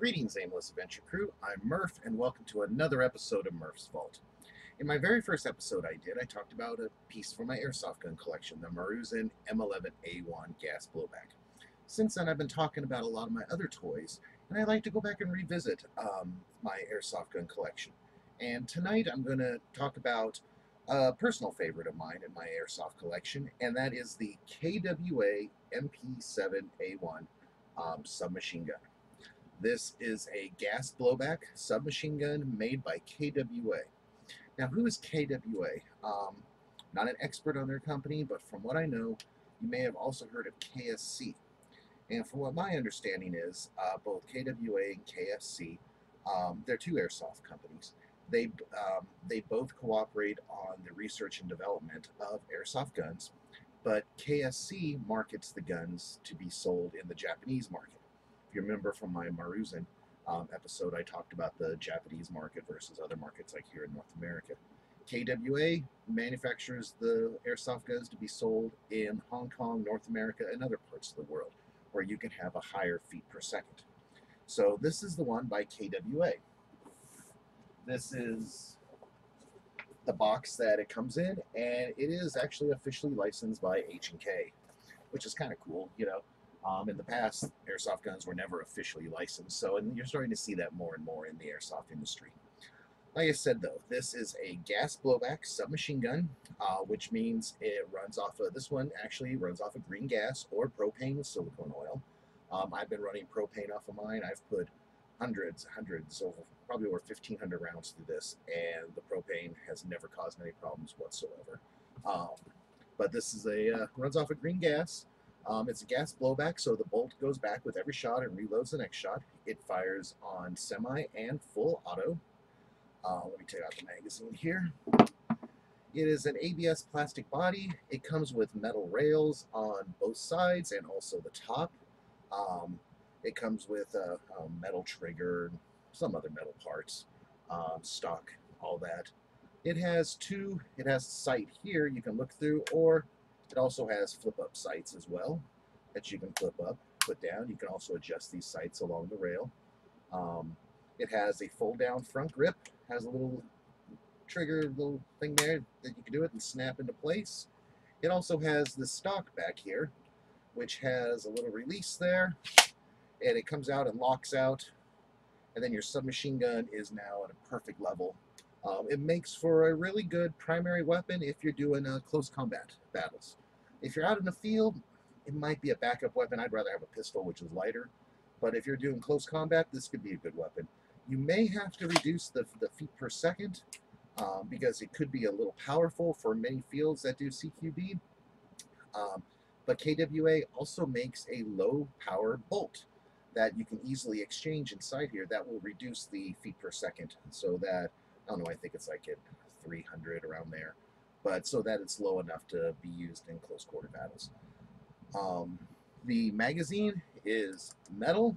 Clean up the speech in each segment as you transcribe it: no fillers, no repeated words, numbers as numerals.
Greetings, Aimless Adventure Crew. I'm Murph, and welcome to another episode of Murph's Vault. In my very first episode I talked about a piece for my airsoft gun collection, the Murph M7 A1 gas blowback. Since then, I've been talking about a lot of my other toys, and I like to go back and revisit my airsoft gun collection. And tonight, I'm going to talk about a personal favorite of mine in my airsoft collection, and that is the KWA MP7 A1 submachine gun. This is a gas blowback submachine gun made by KWA. Now, who is KWA? Not an expert on their company, but from what I know, you may have also heard of KSC. And from what my understanding is, both KWA and KSC, they're two airsoft companies. They both cooperate on the research and development of airsoft guns, but KSC markets the guns to be sold in the Japanese market. If you remember from my Maruzen episode, I talked about the Japanese market versus other markets like here in North America. KWA manufactures the airsoft guns to be sold in Hong Kong, North America, and other parts of the world where you can have a higher feet per second. So this is the one by KWA. This is the box that it comes in, and it is actually officially licensed by H&K, which is kind of cool, you know. In the past, airsoft guns were never officially licensed, and you're starting to see that more and more in the airsoft industry. Like I said, though, this is a gas blowback submachine gun, which means it runs off of, this one actually runs off of green gas or propane with silicone oil. I've been running propane off of mine. I've put hundreds, probably over 1,500 rounds through this, and the propane has never caused any problems whatsoever. But this is runs off of green gas. It's a gas blowback, so the bolt goes back with every shot and reloads the next shot. It fires on semi and full auto. Let me take out the magazine here. It is an ABS plastic body. It comes with metal rails on both sides and also the top. It comes with a metal trigger, some other metal parts, stock, all that. It has a sight here you can look through, or it also has flip-up sights as well that you can flip up, put down. You can also adjust these sights along the rail. It has a fold-down front grip, has a little trigger, little thing there that you can do it and snap into place. It also has the stock back here, which has a little release there, and it comes out and locks out, and then your submachine gun is now at a perfect level. It makes for a really good primary weapon if you're doing close combat battles. If you're out in the field, it might be a backup weapon. I'd rather have a pistol, which is lighter. But if you're doing close combat, this could be a good weapon. You may have to reduce the feet per second because it could be a little powerful for many fields that do CQB. But KWA also makes a low power bolt that you can easily exchange inside here that will reduce the feet per second, so that, I don't know, I think it's like at 300 around there, but so that it's low enough to be used in close quarter battles. The magazine is metal.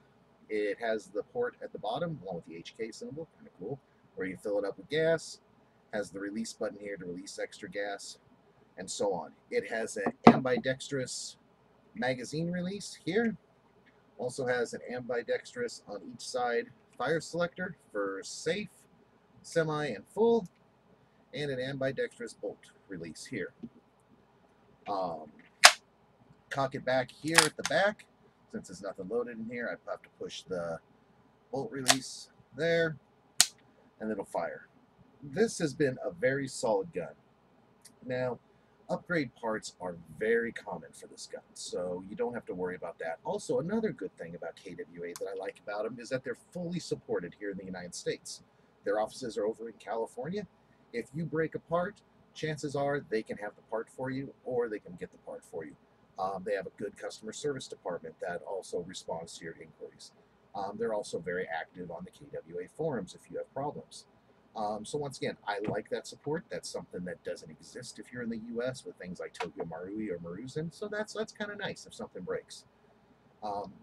It has the port at the bottom along with the HK symbol, kind of cool, where you fill it up with gas. Has the release button here to release extra gas, and so on. It has an ambidextrous magazine release here. Also has an ambidextrous on each side fire selector for safe, semi, and full, and an ambidextrous bolt release here. Cock it back here at the back. Since there's nothing loaded in here, I have to push the bolt release there, and it'll fire. This has been a very solid gun. Now, upgrade parts are very common for this gun, so you don't have to worry about that. Also, another good thing about KWA that I like about them is that they're fully supported here in the United States. Their offices are over in California. If you break a part, chances are they can have the part for you, or they can get the part for you. They have a good customer service department that also responds to your inquiries. They're also very active on the KWA forums if you have problems. So once again, I like that support. That's something that doesn't exist if you're in the U.S. with things like Tokyo Marui or Maruzen. So that's kind of nice if something breaks.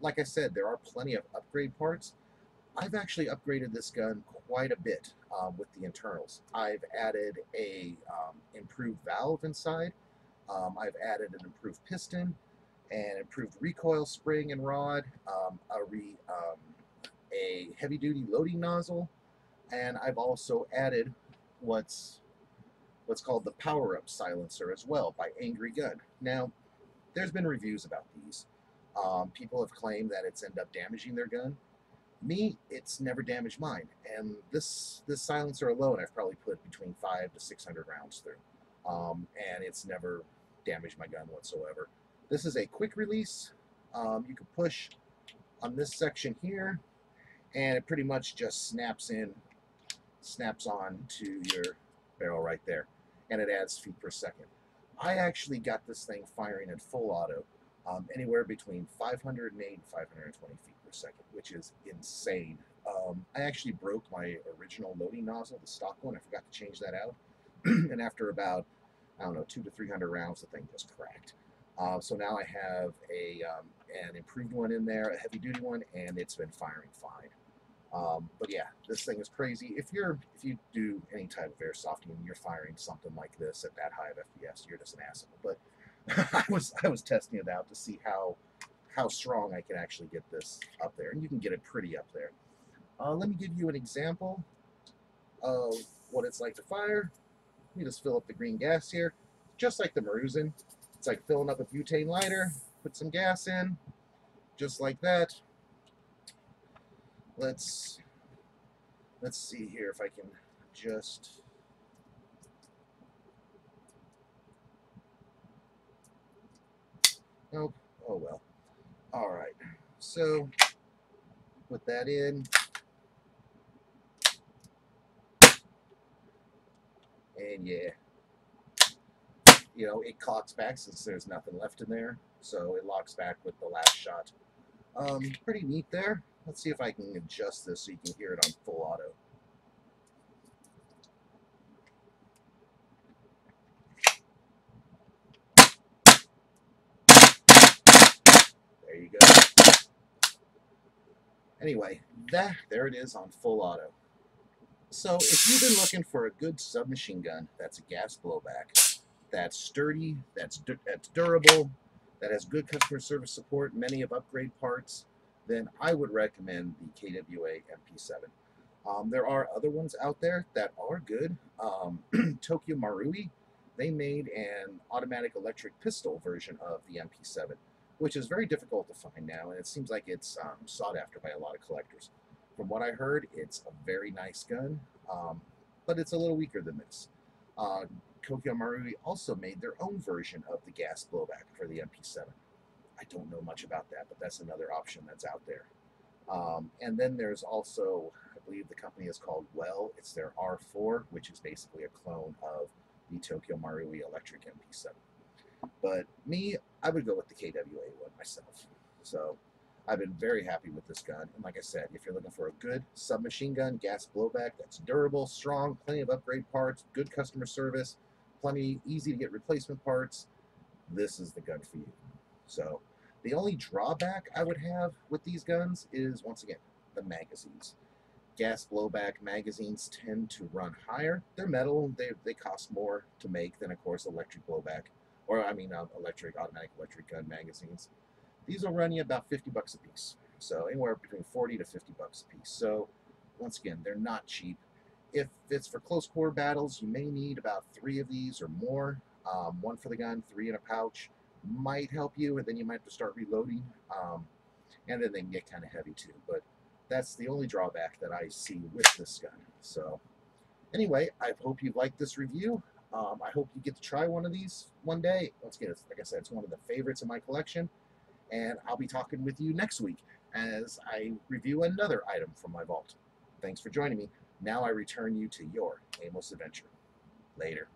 Like I said, there are plenty of upgrade parts. I've actually upgraded this gun quite a bit with the internals. I've added a improved valve inside. I've added an improved piston, an improved recoil spring and rod, a heavy-duty loading nozzle, and I've also added what's called the power-up silencer as well by Angry Gun. Now, there's been reviews about these. People have claimed that it's ended up damaging their gun. Me, it's never damaged mine, and this silencer alone, I've probably put between 500 to 600 rounds through, and it's never damaged my gun whatsoever. This is a quick release. You can push on this section here, and it pretty much just snaps on to your barrel right there, and it adds feet per second. I actually got this thing firing at full auto, anywhere between 508 and 520 feet per second, which is insane. I actually broke my original loading nozzle, the stock one. I forgot to change that out, and after about, I don't know, 200 to 300 rounds, the thing just cracked. So now I have an improved one in there, a heavy-duty one, and it's been firing fine. But yeah, this thing is crazy. If you do any type of airsofting and you're firing something like this at that high of FPS, you're just an asshole. But I was testing it out to see how strong I can actually get this up there, and you can get it pretty up there. Let me give you an example of what it's like to fire. Let me just fill up the green gas here, just like the Maruzen. It's like filling up a butane lighter. Put some gas in, just like that. Let's see here if I can just. Nope. Oh well. All right. So put that in, and yeah, it cocks back since there's nothing left in there, so it locks back with the last shot. Pretty neat there. Let's see if I can adjust this so you can hear it on full auto. There you go. Anyway, there it is on full auto. So if you've been looking for a good submachine gun that's a gas blowback, that's sturdy, that's durable, that has good customer service support, many of upgrade parts, then I would recommend the KWA MP7. There are other ones out there that are good. Tokyo Marui, they made an automatic electric pistol version of the MP7, which is very difficult to find now, and it seems like it's sought after by a lot of collectors. From what I heard, it's a very nice gun, but it's a little weaker than this. Tokyo Marui also made their own version of the gas blowback for the MP7. I don't know much about that, but that's another option that's out there. And then there's also, I believe the company is called Well. It's their R4, which is basically a clone of the Tokyo Marui electric MP7. But me, I would go with the KWA one myself. So I've been very happy with this gun. And like I said, if you're looking for a good submachine gun, gas blowback that's durable, strong, plenty of upgrade parts, good customer service, plenty easy to get replacement parts, this is the gun for you. So the only drawback I would have with these guns is, once again, the magazines. Gas blowback magazines tend to run higher. They're metal. They cost more to make than, of course, electric blowback, or I mean, automatic electric gun magazines. These will run you about 50 bucks a piece. So anywhere between 40 to 50 bucks a piece. So once again, they're not cheap. If it's for close quarter battles, you may need about 3 of these or more. 1 for the gun, 3 in a pouch. Might help you, and then you might have to start reloading. And then they can get kind of heavy too. But that's the only drawback that I see with this gun. So anyway, I hope you liked this review. I hope you get to try one of these one day. Once again, like I said, it's one of the favorites in my collection. And I'll be talking with you next week as I review another item from my vault. Thanks for joining me. Now I return you to your aimless adventure. Later.